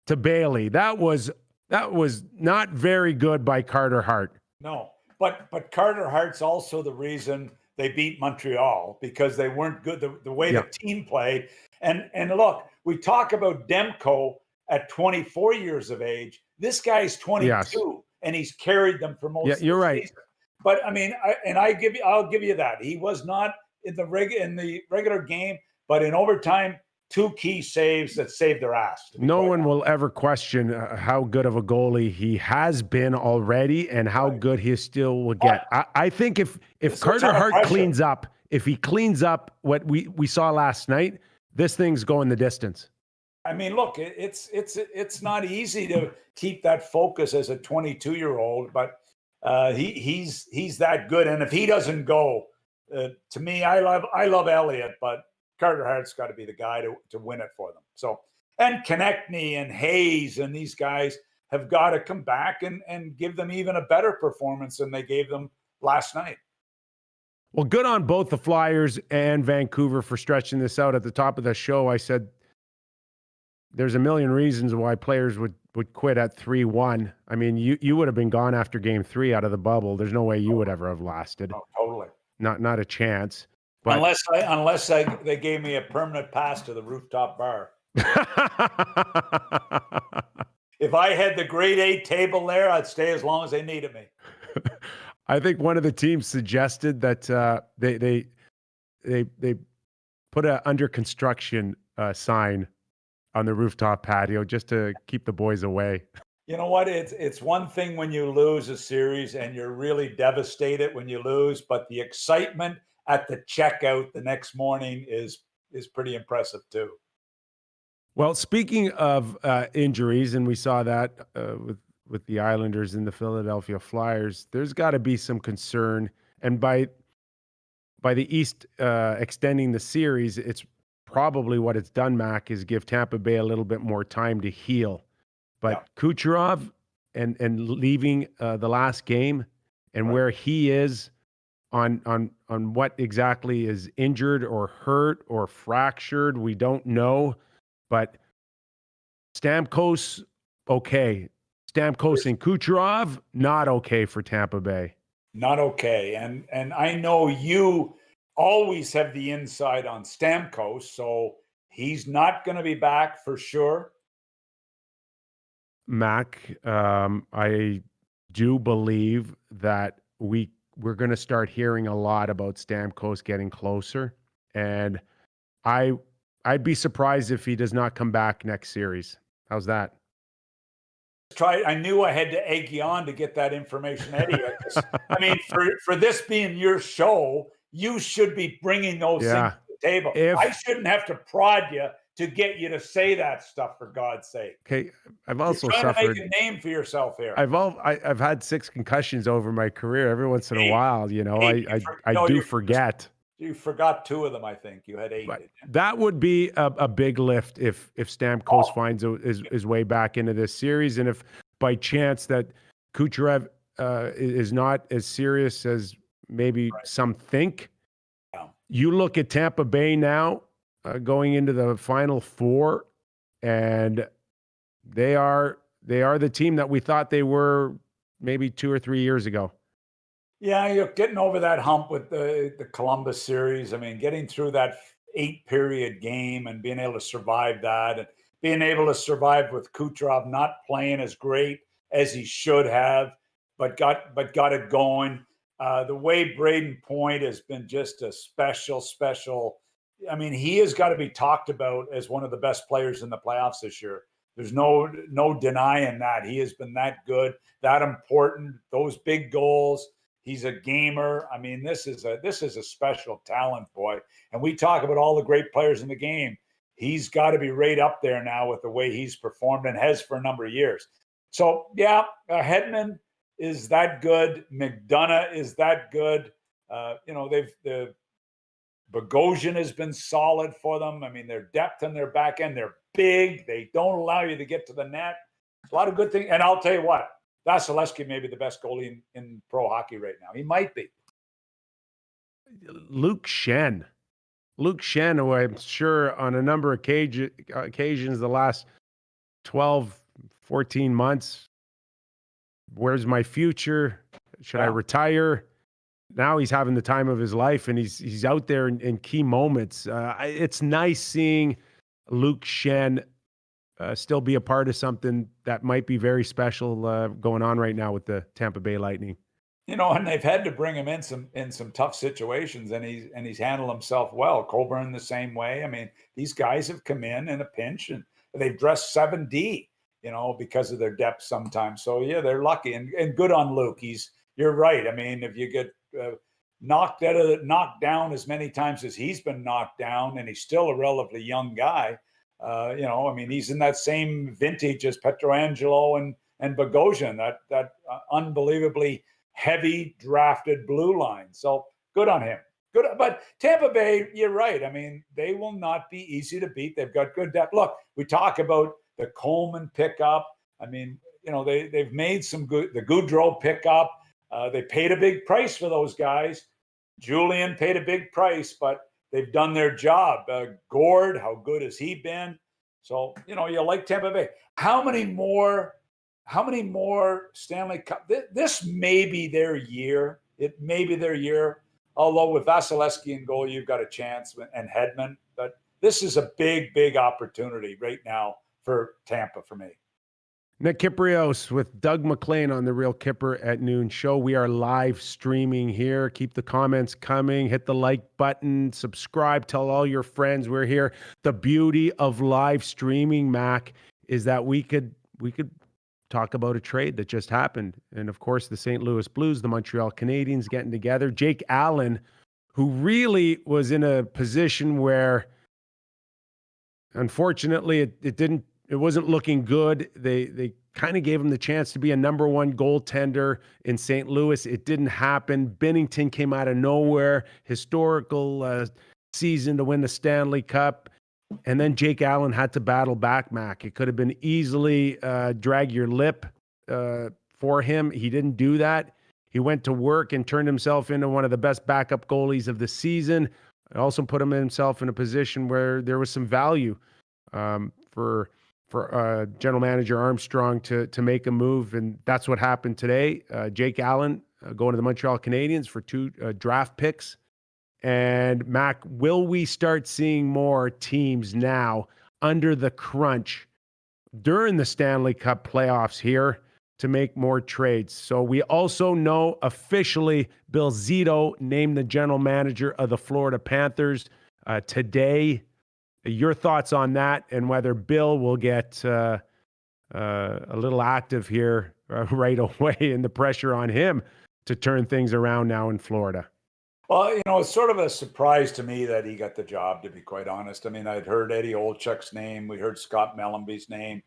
to Bailey? That was not very good by Carter Hart. No, but Carter Hart's also the reason they beat Montreal because they weren't good the way the team played. And look, we talk about Demko at 24 years of age. This guy's 22, and he's carried them for most. Yeah, you're right. Season. But I mean, I'll give you that. He was not in the regular game, but in overtime, 2 key saves that saved their ass. No one will ever question how good of a goalie he has been already and how good he still will get. I think if Carter Hart cleans up, if he cleans up what we saw last night, this thing's going the distance. I mean, look, it's not easy to keep that focus as a 22-year-old, but he's that good. And if he doesn't go, to me, I love Elliot, but Carter Hart's got to be the guy to win it for them. So, and Konechny and Hayes and these guys have got to come back and give them even a better performance than they gave them last night. Well, good on both the Flyers and Vancouver for stretching this out. At the top of the show, I said there's a million reasons why players would quit at 3-1. I mean, you would have been gone after game 3 out of the bubble. There's no way you would ever have lasted. Oh, totally. Not a chance. But unless they gave me a permanent pass to the rooftop bar. If I had the grade A table there, I'd stay as long as they needed me. I think one of the teams suggested that they put a under construction sign on the rooftop patio just to keep the boys away. You know what? It's one thing when you lose a series and you're really devastated when you lose, but the excitement at the checkout the next morning is pretty impressive too. Well, speaking of injuries, and we saw that with the Islanders and the Philadelphia Flyers, there's got to be some concern. And by the East extending the series, it's probably what it's done, Mac, is give Tampa Bay a little bit more time to heal. But Kucherov and leaving the last game and where he is on what exactly is injured or hurt or fractured, we don't know. But Stamkos, okay. Stamkos and Kucherov, not okay for Tampa Bay. Not okay. And I know you always have the inside on Stamkos, so he's not going to be back for sure. Mac, I do believe that we're going to start hearing a lot about Stamkos getting closer. And I'd be surprised if he does not come back next series. How's that? I knew I had to egg you on to get that information, Eddie. I mean, for this being your show, you should be bringing those things to the table. I shouldn't have to prod you to get you to say that stuff, for God's sake. Okay, I've also You're trying suffered. to make a name for yourself here. I've had 6 concussions over my career. Every once in a while, you know, I do forget. You forgot 2 of them, I think. You had 8. That would be a big lift if Stamkos finds his way back into this series. And if by chance that Kucherov is not as serious as maybe some think, you look at Tampa Bay now going into the Final Four, and they are the team that we thought they were maybe 2 or 3 years ago. Yeah, you're getting over that hump with the Columbus series. I mean, getting through that 8-period game and being able to survive that, and being able to survive with Kucherov not playing as great as he should have, but got it going. The way Braden Point has been just a special. I mean, he has got to be talked about as one of the best players in the playoffs this year. There's no denying that. He has been that good, that important, those big goals. He's a gamer. I mean, this is a special talent, boy. And we talk about all the great players in the game. He's got to be right up there now with the way he's performed and has for a number of years. So, yeah, Hedman is that good. McDonough is that good. The Bogosian has been solid for them. I mean, their depth and their back end, they're big. They don't allow you to get to the net. A lot of good things. And I'll tell you what, Vasilevsky may be the best goalie in pro hockey right now. He might be. Luke Schenn, who I'm sure on a number of occasions the last 12, 14 months, where's my future? Should I retire? Now he's having the time of his life, and he's out there in key moments. It's nice seeing Luke Schenn still be a part of something that might be very special going on right now with the Tampa Bay Lightning. You know, and they've had to bring him in some tough situations, and he's handled himself well. Coburn the same way. I mean, these guys have come in a pinch, and they've dressed 7D, you know, because of their depth sometimes. So yeah, they're lucky and good on Luke. You're right. I mean, if you get knocked down as many times as he's been knocked down, and he's still a relatively young guy, I mean, he's in that same vintage as Pietrangelo and Bogosian, that unbelievably heavy drafted blue line. So good on him. Good, but Tampa Bay, you're right. I mean, they will not be easy to beat. They've got good depth. Look, we talk about the Coleman pickup. I mean, they've made some good. The Goudreau pickup. They paid a big price for those guys. Julian paid a big price, but they've done their job. Gord, how good has he been? So you like Tampa Bay. How many more Stanley Cup? This may be their year. It may be their year. Although with Vasilevsky in goal, you've got a chance, and Hedman. But this is a big, big opportunity right now for Tampa for me. Nick Kypreos with Doug Maclean on the Real Kyper at Noon show. We are live streaming here. Keep the comments coming. Hit the like button. Subscribe. Tell all your friends we're here. The beauty of live streaming, Mac, is that we could talk about a trade that just happened. And of course, the St. Louis Blues, the Montreal Canadiens getting together. Jake Allen, who really was in a position where, unfortunately, it wasn't looking good. They kind of gave him the chance to be a number one goaltender in St. Louis. It didn't happen. Binnington came out of nowhere. Historical season to win the Stanley Cup. And then Jake Allen had to battle back, Mac. It could have been easily drag your lip for him. He didn't do that. He went to work and turned himself into one of the best backup goalies of the season. It also put himself in a position where there was some value for general manager Armstrong to make a move. And that's what happened today. Jake Allen going to the Montreal Canadiens for 2 draft picks. And Mac, will we start seeing more teams now under the crunch during the Stanley Cup playoffs here to make more trades? So we also know officially Bill Zito named the general manager of the Florida Panthers today. Your thoughts on that and whether Bill will get a little active here right away and the pressure on him to turn things around now in Florida? Well, it's sort of a surprise to me that he got the job, to be quite honest. I mean, I'd heard Eddie Olczyk's name. We heard Scott Mellenby's name.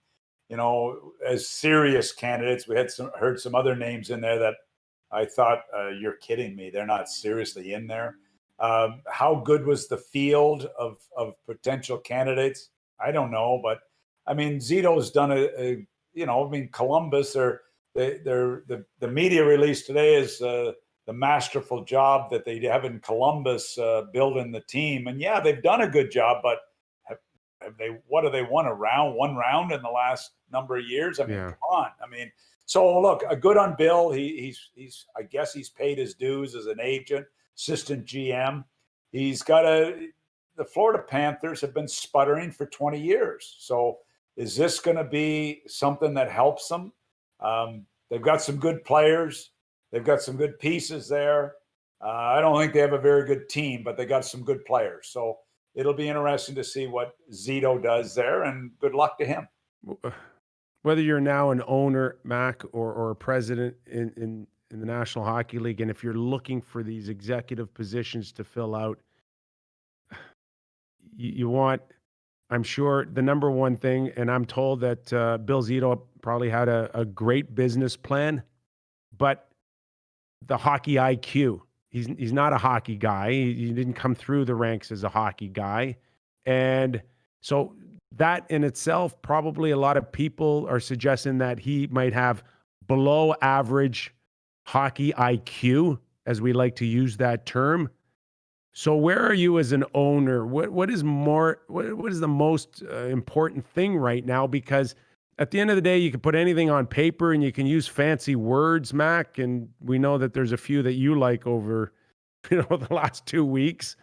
As serious candidates, we had heard some other names in there that I thought, you're kidding me. They're not seriously in there. How good was the field of potential candidates? I don't know. But, I mean, Zito's done Columbus, the media release today is the masterful job that they have in Columbus building the team. And yeah, they've done a good job, but have they won one round in the last number of years? I mean, Come on. I mean, so look, a good on Bill. He's I guess he's paid his dues as an agent, assistant GM. The Florida Panthers have been sputtering for 20 years. So is this going to be something that helps them? They've got some good players. They've got some good pieces there. I don't think they have a very good team, but they got some good players. So it'll be interesting to see what Zito does there, and good luck to him. Whether you're now an owner, Mac, or a president in the National Hockey League, and if you're looking for these executive positions to fill out, you want, I'm sure, the number one thing, and I'm told that Bill Zito probably had a great business plan, but the hockey IQ. He's not a hockey guy. He didn't come through the ranks as a hockey guy. And so that in itself, probably a lot of people are suggesting that he might have below average hockey IQ, as we like to use that term. So where are you as an owner? What is the most important thing right now? Because at the end of the day, you can put anything on paper and you can use fancy words, Mac. And we know that there's a few that you like over, the last 2 weeks.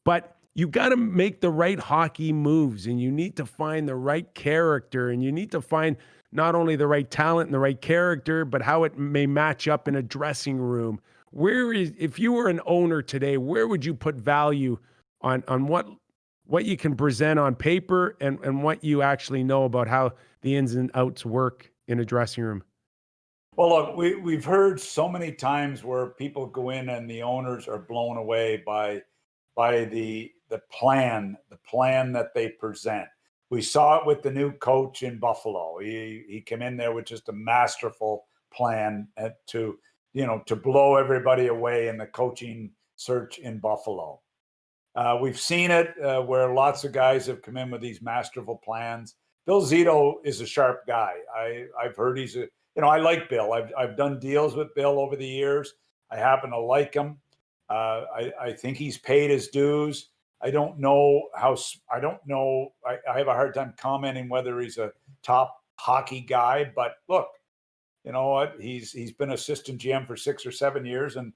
But you got to make the right hockey moves, and you need to find the right character, and you need to find not only the right talent and the right character, but how it may match up in a dressing room. If you were an owner today, where would you put value on what you can present on paper and what you actually know about how the ins and outs work in a dressing room? Well, look, we've heard so many times where people go in and the owners are blown away by the plan that they present. We saw it with the new coach in Buffalo. He came in there with just a masterful plan to blow everybody away in the coaching search in Buffalo. We've seen it where lots of guys have come in with these masterful plans. Bill Zito is a sharp guy. I've heard I like Bill. I've done deals with Bill over the years. I happen to like him. I think he's paid his dues. I don't know. I have a hard time commenting whether he's a top hockey guy, but look, you know what? He's been assistant GM for 6 or 7 years, and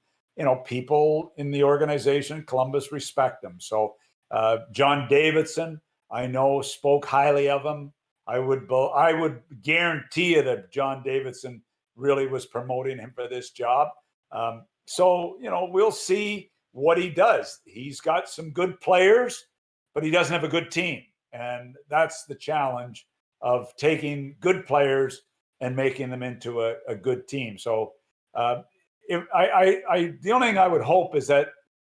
people in the organization, Columbus, respect him. So John Davidson, I know, spoke highly of him. I would guarantee you that John Davidson really was promoting him for this job. So we'll see what he does. He's got some good players, but he doesn't have a good team, and that's the challenge of taking good players and making them into a good team. So the only thing I would hope is that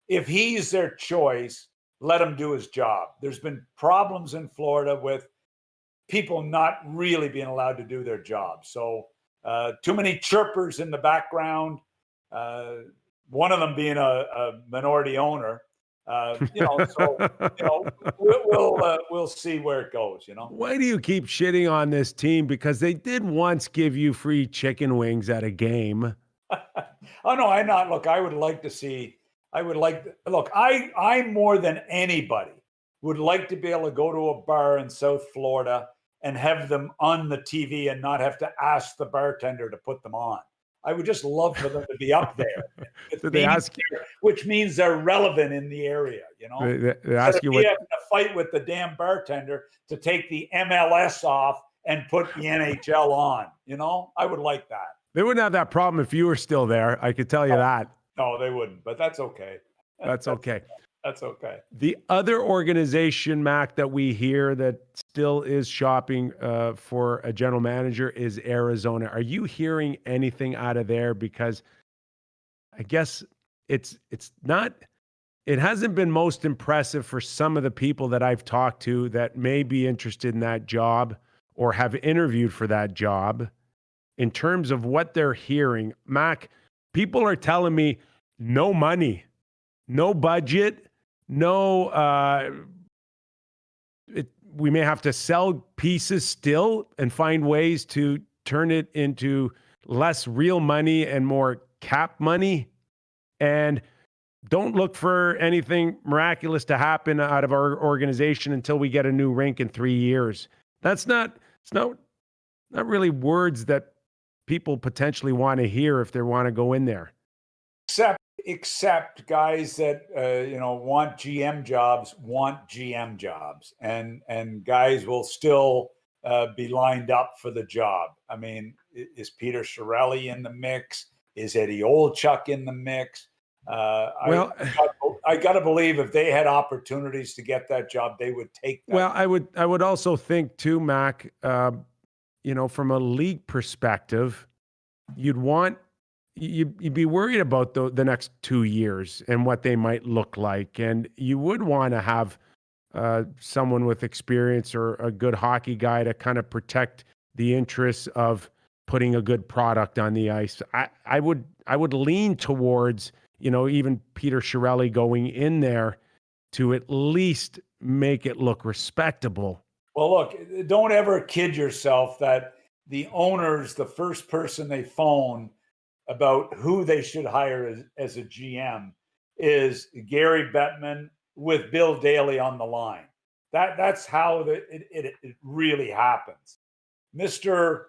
if he's their choice, let him do his job. There's been problems in Florida with people not really being allowed to do their job. So too many chirpers in the background, one of them being a minority owner. We'll see where it goes. Why do you keep shitting on this team? Because they did once give you free chicken wings at a game. Oh no, I'm not. Look, I more than anybody would like to be able to go to a bar in South Florida and have them on the TV and not have to ask the bartender to put them on. I would just love for them to be up there. Which means they're relevant in the area, They ask you what to fight with the damn bartender to take the MLS off and put the NHL on. I would like that. They wouldn't have that problem if you were still there. I could tell you that. No, they wouldn't, but that's okay. That's okay. That's okay. The other organization, Mac, that we hear that still is shopping for a general manager is Arizona. Are you hearing anything out of there? Because I guess it hasn't been most impressive for some of the people that I've talked to that may be interested in that job or have interviewed for that job in terms of what they're hearing. Mac, people are telling me no money, no budget, we may have to sell pieces still and find ways to turn it into less real money and more cap money. And don't look for anything miraculous to happen out of our organization until we get a new rink in 3 years. It's not really words that people potentially want to hear if they want to go in there. Except guys that want GM jobs, and guys will still be lined up for the job. I mean, is Peter Chiarelli in the mix? Is Eddie Olchuk in the mix? I got to believe if they had opportunities to get that job, they would take that. Well, I would also think too, Mac. From a league perspective, you'd be worried about the next 2 years and what they might look like. And you would want to have someone with experience or a good hockey guy to kind of protect the interests of putting a good product on the ice. I would lean towards, even Peter Chiarelli going in there to at least make it look respectable. Well, look, don't ever kid yourself that the owners, the first person they phone about who they should hire as a GM is Gary Bettman with Bill Daly on the line. That's how it really happens. Mr.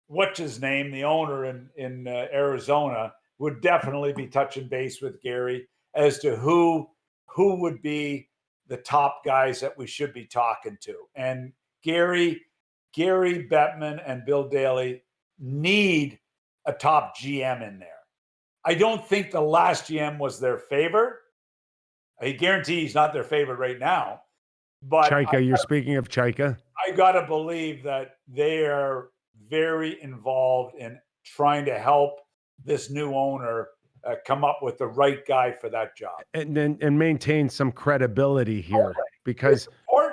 What's his name, the owner in Arizona, would definitely be touching base with Gary as to who would be the top guys that we should be talking to. And Gary Bettman and Bill Daly need a top GM in there. I don't think the last GM was their favorite. I guarantee he's not their favorite right now. But Chaika, you're speaking of Chaika? I got to believe that they are very involved in trying to help this new owner come up with the right guy for that job. And maintain some credibility here, because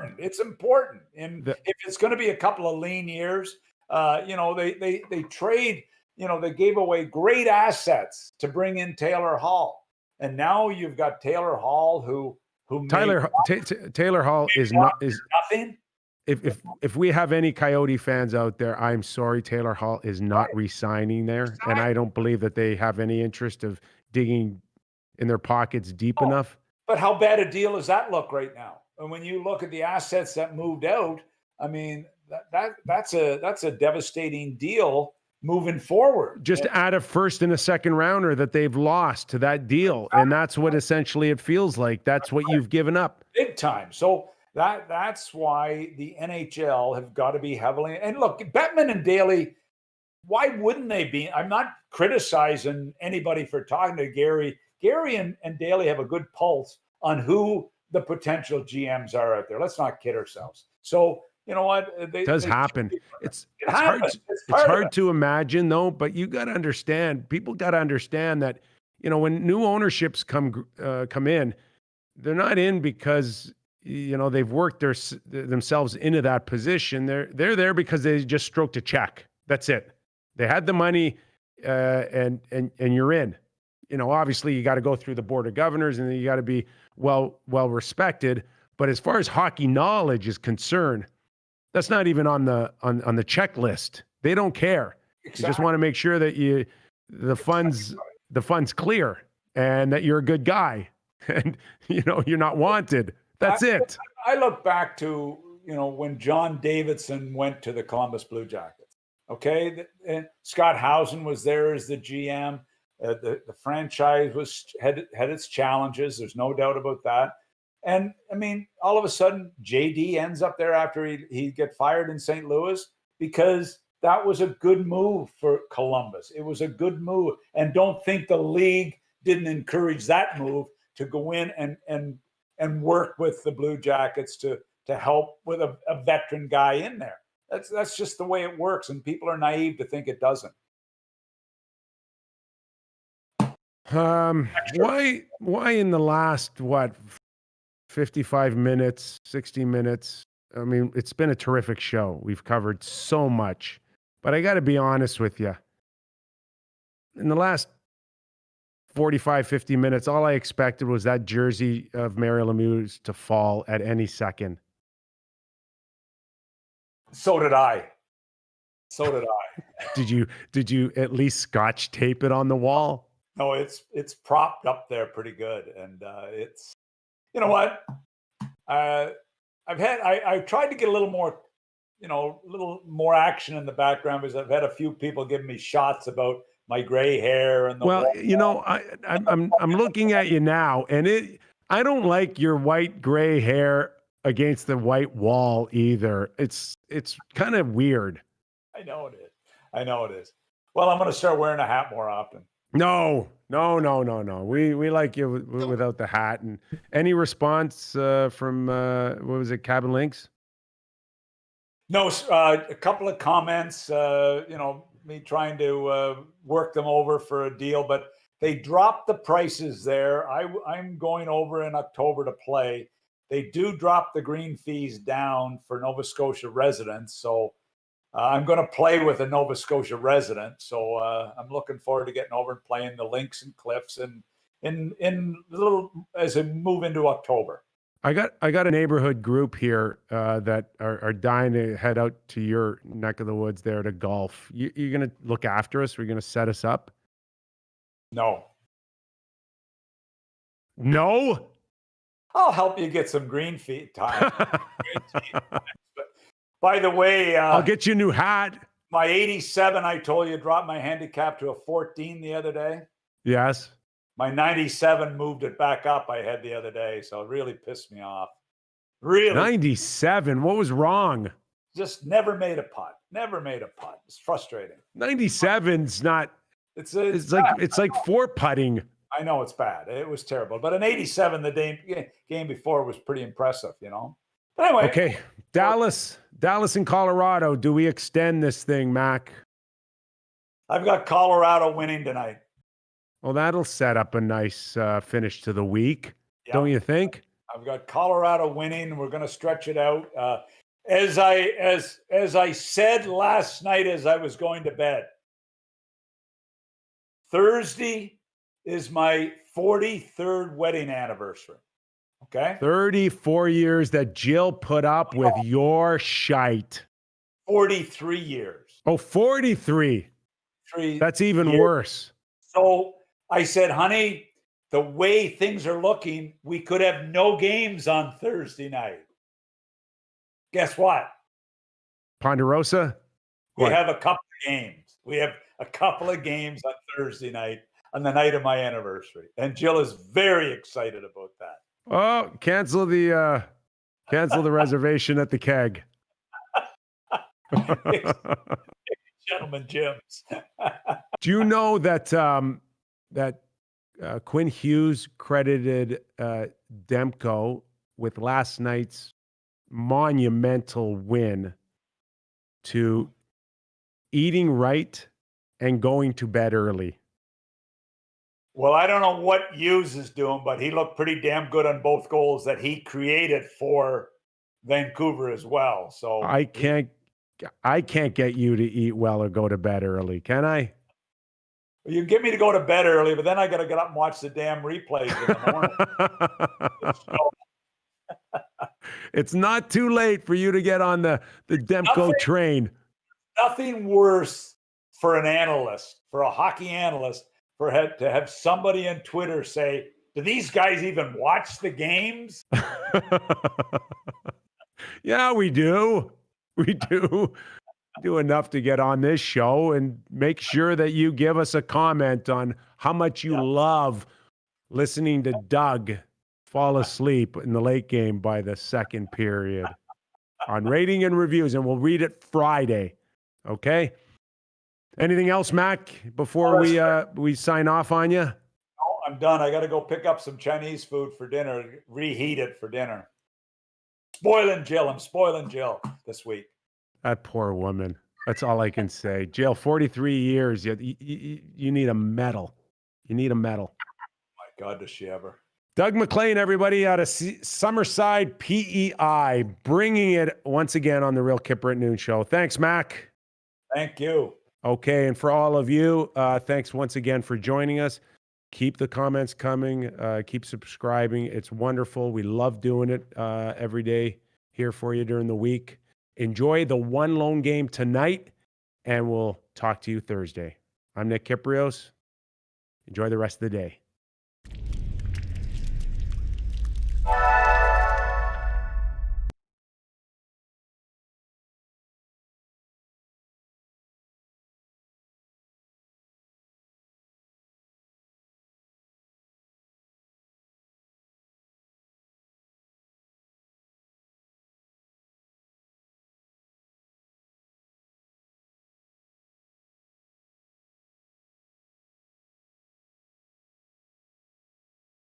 important. It's important. And if it's going to be a couple of lean years, they trade, they gave away great assets to bring in Taylor Hall. And now you've got Taylor Hall who Taylor Hall is nothing. If we have any Coyote fans out there, I'm sorry, Taylor Hall is not re-signing there. Exactly. And I don't believe that they have any interest of digging in their pockets deep enough. But how bad a deal does that look right now? And when you look at the assets that moved out, I mean, that's a devastating deal moving forward. Just add a first and a second rounder that they've lost to that deal. And that's what essentially it feels like. That's what you've given up. Big time. So that's why the NHL have got to be heavily. And look, Bettman and Daly, why wouldn't they be? I'm not criticizing anybody for talking to Gary. Gary and Daly have a good pulse on who the potential GMs are out there. Let's not kid ourselves. So, you know what? It does happen. It's hard to imagine, though, but you got to understand, people got to understand that, when new ownerships come in, they're not in because, they've worked themselves into that position. They're there because they just stroked a check. That's it. They had the money and you're in. Obviously you got to go through the board of governors and you got to be well respected. But as far as hockey knowledge is concerned, that's not even on the checklist. They don't care. Exactly. You just want to make sure that the funds clear and that you're a good guy and you're not wanted. That's it. I look back to when John Davidson went to the Columbus Blue Jackets. Okay, and Scott Housen was there as the GM. The franchise had its challenges. There's no doubt about that. And I mean, all of a sudden, JD ends up there after he get fired in St. Louis because that was a good move for Columbus. It was a good move, and don't think the league didn't encourage that move to go in and work with the Blue Jackets to help with a veteran guy in there. That's just the way it works, and people are naive to think it doesn't. Why in the last 55 minutes, 60 minutes? I mean, it's been a terrific show. We've covered so much, but I got to be honest with you. In the last 45, 50 minutes, all I expected was that jersey of Mario Lemieux to fall at any second. So did I. Did you at least scotch tape it on the wall? No, it's propped up there pretty good, and it's, you know what, I tried to get a little more action in the background because I've had a few people giving me shots about my gray hair and I'm looking at you now, and I don't like your white gray hair against the white wall either. It's kind of weird. I know it is. Well, I'm going to start wearing a hat more often. No. We like you without the hat. And any response from what was it, Cabin Links? No, a couple of comments. Me trying to work them over for a deal, but they dropped the prices there. I'm going over in October to play. They do drop the green fees down for Nova Scotia residents, so. I'm going to play with a Nova Scotia resident, so I'm looking forward to getting over and playing the Links and Cliffs and in little as I move into October. I got a neighborhood group here that are dying to head out to your neck of the woods there to golf. You're going to look after us? We're going to set us up? No. I'll help you get some green feet time. By the way, I'll get you a new hat. My 87, I told you, dropped my handicap to a 14 the other day. Yes. My 97 moved it back up I had the other day, so it really pissed me off. Really. 97? What was wrong? Just never made a putt. It's frustrating. 97's not. It's like four putting. I know it's bad. It was terrible. But an 87 the game before was pretty impressive, But anyway. Okay. Dallas and Colorado. Do we extend this thing, Mac? I've got Colorado winning tonight. Well, that'll set up a nice finish to the week, yeah. Don't you think? I've got Colorado winning. We're going to stretch it out. As I said last night as I was going to bed, Thursday is my 43rd wedding anniversary. Okay? 34 years that Jill put up with your shite. 43 years. Oh, 43. That's even worse. So I said, honey, the way things are looking, we could have no games on Thursday night. Guess what? Ponderosa? We have a couple of games. We have a couple of games on Thursday night on the night of my anniversary. And Jill is very excited about that. Oh, cancel the reservation at the Keg. Gentlemen Jim's. Do you know that Quinn Hughes credited Demko with last night's monumental win to eating right and going to bed early? Well, I don't know what Hughes is doing, but he looked pretty damn good on both goals that he created for Vancouver as well. So I can't get you to eat well or go to bed early, can I? You get me to go to bed early, but then I got to get up and watch the damn replays in the morning. It's not too late for you to get on the Demko train. Nothing worse for an analyst, for a hockey analyst, to have somebody on Twitter say, do these guys even watch the games? Yeah, we do. We do enough to get on this show and make sure that you give us a comment on how much you love listening to Doug fall asleep in the late game by the second period on rating and reviews, and we'll read it Friday. Okay? Anything else, Mac, before we sign off on you? No, I'm done. I got to go pick up some Chinese food for dinner, reheat it for dinner. I'm spoiling Jill this week. That poor woman. That's all I can say. Jill, 43 years. You need a medal. You need a medal. My God, does she ever. Doug Maclean, everybody, out of Summerside, PEI, bringing it once again on the Real Kyper at Noon show. Thanks, Mac. Thank you. Okay, and for all of you, thanks once again for joining us. Keep the comments coming. Keep subscribing. It's wonderful. We love doing it every day here for you during the week. Enjoy the one lone game tonight, and we'll talk to you Thursday. I'm Nick Kypreos. Enjoy the rest of the day.